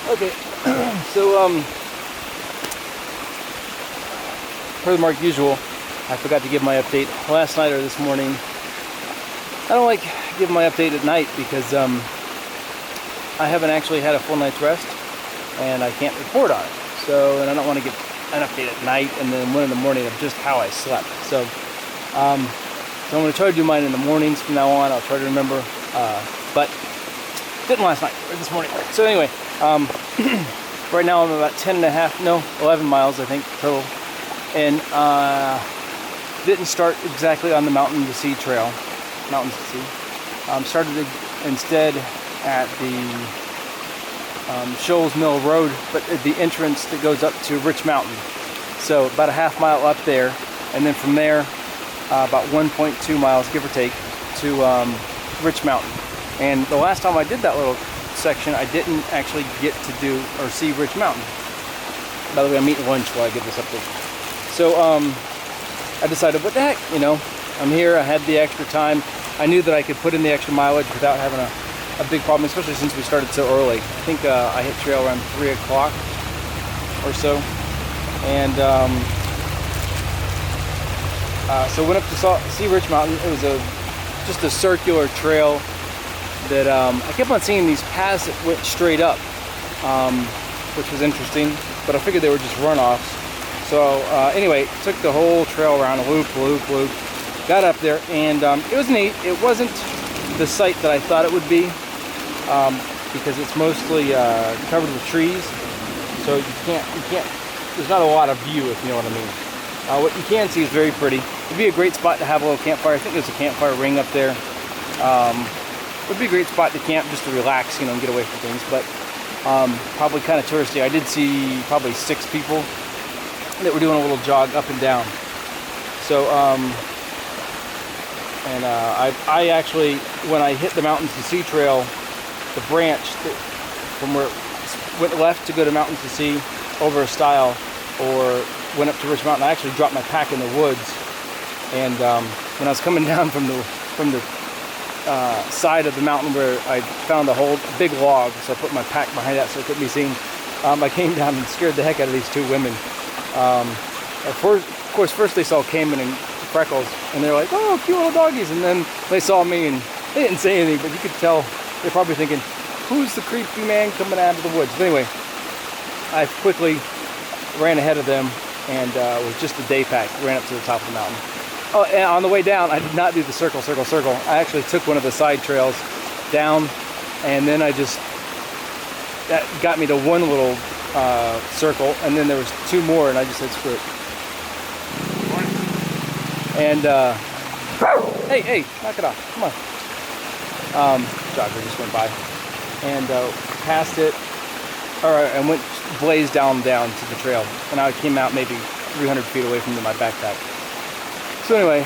Okay, so per the mark usual, I forgot to give my update last night or this morning. I don't like giving my update at night because I haven't actually had a full night's rest and I can't report on it. So, and I don't want to give an update at night and then 1 in the morning of just how I slept. So, I'm going to try to do mine in the mornings from now on. I'll try to remember, but didn't last night or this morning. So anyway, right now I'm about 11 miles I think total, and didn't start exactly on the Mountain to Sea trail, Mountains to Sea. Started instead at the Shulls Mill Road, but at the entrance that goes up to Rich Mountain. So about a half mile up there, and then from there about 1.2 miles, give or take, to Rich Mountain. And the last time I did that little section, I didn't actually get to do or see Rich Mountain. By the way, I'm eating lunch while I give this update. So I decided, what the heck, you know, I'm here, I had the extra time. I knew that I could put in the extra mileage without having a big problem, especially since we started so early. I think I hit trail around 3 o'clock or so. And so went up to see Rich Mountain. It was just a circular trail that I kept on seeing these paths that went straight up, which was interesting, but I figured they were just runoffs. So anyway, took the whole trail around, loop, got up there, and it was neat. It wasn't the site that I thought it would be, because it's mostly covered with trees, so you can't, there's not a lot of view, if you know what I mean. What you can see is very pretty. It'd be a great spot to have a little campfire. I think there's a campfire ring up there. Would be a great spot to camp just to relax, you know, and get away from things, but probably kind of touristy. I did see probably 6 people that were doing a little jog up and down. So, I actually, when I hit the Mountains to Sea trail, the branch from where it went left to go to Mountains to Sea over a stile, or went up to Rich Mountain, I actually dropped my pack in the woods. And when I was coming down from the side of the mountain where I found a big log, so I put my pack behind that so it couldn't be seen. I came down and scared the heck out of these 2 women. Of course, first they saw Cayman and Freckles, and they're like, "Oh, cute little doggies," and then they saw me and they didn't say anything, but you could tell they're probably thinking, "Who's the creepy man coming out of the woods?" But anyway, I quickly ran ahead of them, and with just a day pack, ran up to the top of the mountain. Oh, and on the way down, I did not do the circle. I actually took one of the side trails down, and then that got me to one little circle, and then there was 2 more, and I just said, screw it. And, hey, knock it off, come on. Jogger just went by, and passed it, and went blazed down to the trail, and I came out maybe 300 feet away from my backpack. So anyway,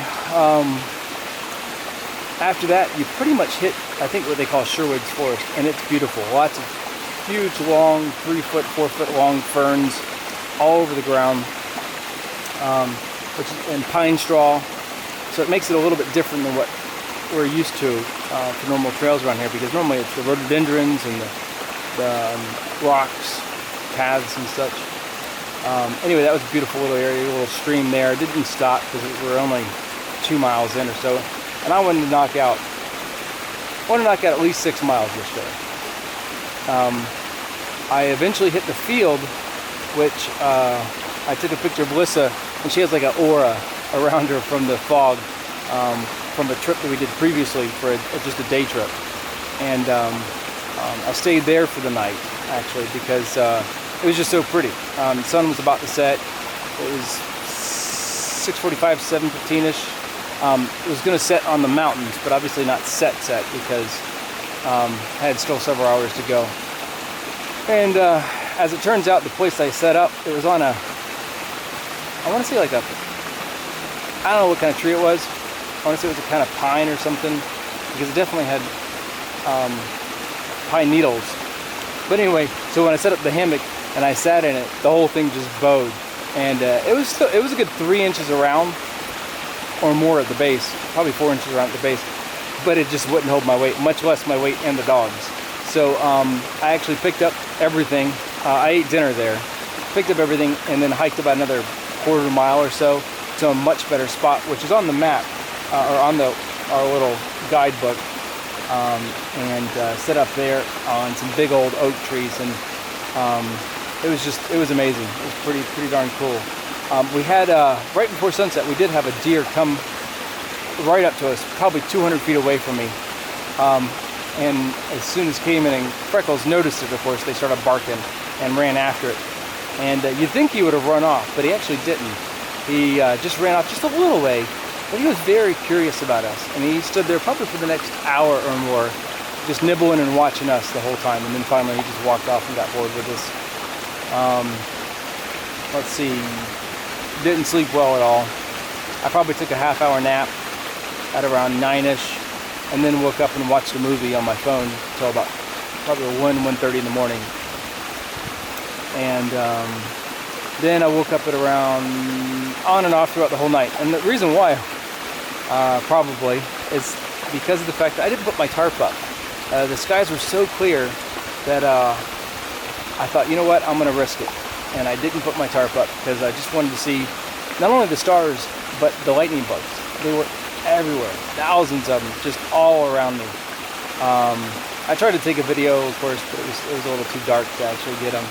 after that, you pretty much hit, I think, what they call Sherwood's Forest, and it's beautiful. Lots of huge, long, 3-foot, 4-foot long ferns all over the ground, and pine straw. So it makes it a little bit different than what we're used to for normal trails around here, because normally it's the rhododendrons and the rocks, paths and such. Anyway, that was a beautiful little area, a little stream there. I didn't stop because we were only 2 miles in or so, and I wanted to knock out at least 6 miles yesterday. I eventually hit the field, which I took a picture of Alyssa, and she has like an aura around her from the fog, from a trip that we did previously for just a day trip. And I stayed there for the night, actually, because it was just so pretty. The sun was about to set. It was 6:45, 7:15-ish. It was going to set on the mountains, but obviously not set because I had still several hours to go. And as it turns out, the place I set up, it was on I want to say like I don't know what kind of tree it was. I want to say it was a kind of pine or something, because it definitely had pine needles. But anyway, so when I set up the hammock and I sat in it, the whole thing just bowed, and it was a good 3 inches around or more at the base, probably 4 inches around at the base, but it just wouldn't hold my weight, much less my weight and the dogs. So I actually picked up everything. I ate dinner there, picked up everything, and then hiked about another quarter mile or so to a much better spot, which is on the map, or on our little guidebook, and set up there on some big old oak trees, and it was amazing. It was pretty darn cool. We had right before sunset, we did have a deer come right up to us, probably 200 feet away from me. And as soon as came in, and Freckles noticed it, of course, they started barking and ran after it. And you'd think he would have run off, but he actually didn't. He just ran off just a little way, but he was very curious about us. And he stood there probably for the next hour or more, just nibbling and watching us the whole time. And then finally he just walked off and got bored with us. Let's see, didn't sleep well at all. I probably took a half-hour nap at around 9-ish, and then woke up and watched a movie on my phone until about probably 1:30 in the morning. And then I woke up at around, on and off throughout the whole night. And the reason why, probably, is because of the fact that I didn't put my tarp up. The skies were so clear that I thought, you know what, I'm gonna risk it. And I didn't put my tarp up because I just wanted to see not only the stars, but the lightning bugs. They were everywhere, thousands of them, just all around me. I tried to take a video, of course, but it was a little too dark to actually get them.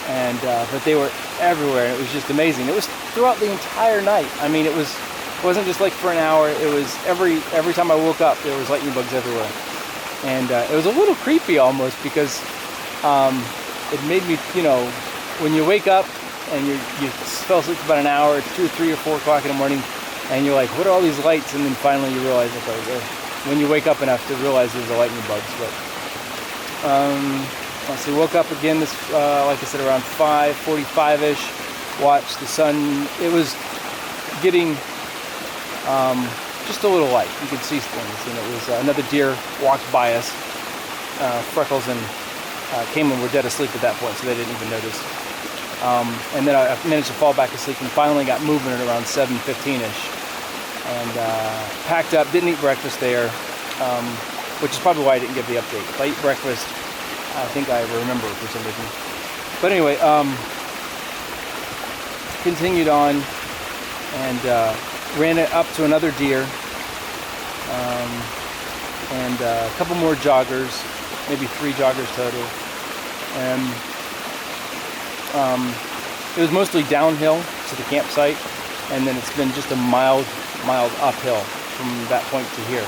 And but they were everywhere, and it was just amazing. It was throughout the entire night. I mean, it wasn't just like for an hour. It was every time I woke up, there was lightning bugs everywhere, and it was a little creepy almost, because it made me, you know, when you wake up and you fell asleep for about an hour, it's 2 or 3 or 4 o'clock in the morning, and you're like, what are all these lights? And then finally you realize, okay, when you wake up enough to realize there's the lightning bugs. But let's see, woke up again this, like I said, around 5:45-ish. Watched the sun. It was getting just a little light. You could see things, and it was another deer walked by us. Freckles and came and were dead asleep at that point, so they didn't even notice. And then I managed to fall back asleep and finally got moving at around 7:15-ish. And packed up, didn't eat breakfast there, which is probably why I didn't give the update. If I eat breakfast, I think I remember for some reason. But anyway, continued on and ran it up to another deer, and a couple more joggers, maybe 3 joggers total. And it was mostly downhill to the campsite, and then it's been just a mild uphill from that point to here.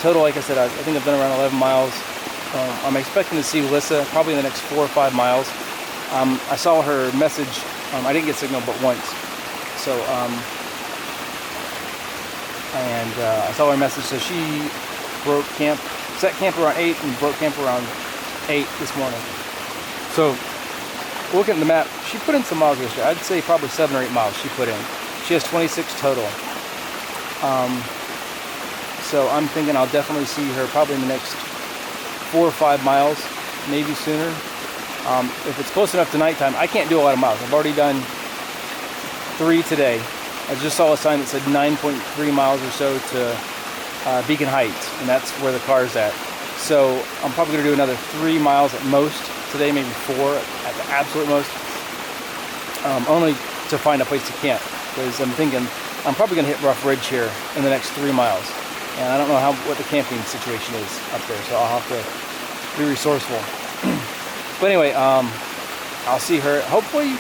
Total, like I said, I think I've done around 11 miles. I'm expecting to see Lissa probably in the next 4 or 5 miles. I saw her message. I didn't get signal but once. So, I saw her message. So she set camp around 8 and broke camp around 8 this morning. So, looking at the map, she put in some miles yesterday. I'd say probably 7 or 8 miles she put in. She has 26 total. So I'm thinking I'll definitely see her probably in the next 4 or 5 miles, maybe sooner. If it's close enough to nighttime, I can't do a lot of miles. I've already done 3 today. I just saw a sign that said 9.3 miles or so to Beacon Heights, and that's where the car's at. So I'm probably going to do another 3 miles at most today, maybe 4 at the absolute most, only to find a place to camp, because I'm thinking I'm probably going to hit Rough Ridge here in the next 3 miles. And I don't know what the camping situation is up there, so I'll have to be resourceful. But anyway, I'll see her. Hopefully,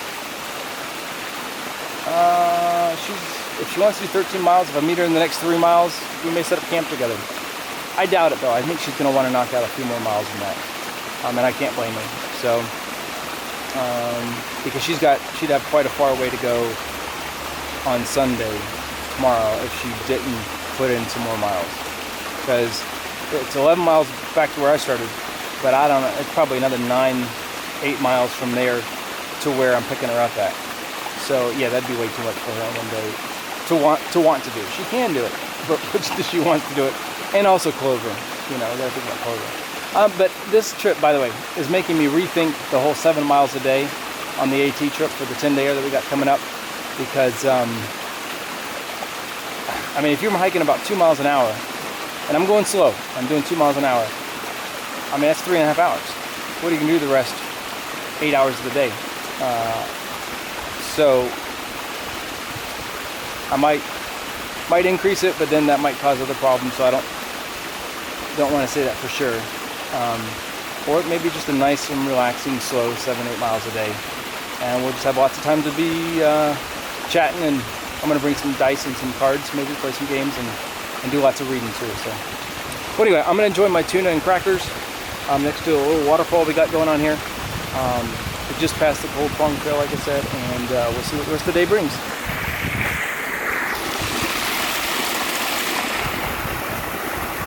if she wants to do 13 miles, if I meet her in the next 3 miles, we may set up camp together. I doubt it, though. I think she's going to want to knock out a few more miles than that. And I can't blame her. So, because she'd have quite a far way to go on Sunday, tomorrow, if she didn't put in some more miles, because it's 11 miles back to where I started, but I don't know, it's probably another 9-8 miles from there to where I'm picking her up at. So yeah, that'd be way too much for her on one day to want to do. She can do it, but she wants to do it. And also Clover, you know, I gotta think about Clover. But this trip, by the way, is making me rethink the whole 7 miles a day on the AT trip for the 10-dayer that we got coming up, because I mean, if you're hiking about 2 miles an hour, And I'm going slow. I'm doing 2 miles an hour. I mean, that's 3.5 hours. What are you gonna do the rest 8 hours of the day? So I might increase it, but then that might cause other problems. So I don't want to say that for sure. Or maybe just a nice and relaxing, slow 7-8 miles a day, and we'll just have lots of time to be chatting. And I'm gonna bring some dice and some cards, maybe play some games, and do lots of reading too. So, well, anyway, I'm gonna enjoy my tuna and crackers next to a little waterfall we got going on here. We just passed the Cold Plum Trail, like I said, and we'll see what the rest of the day brings.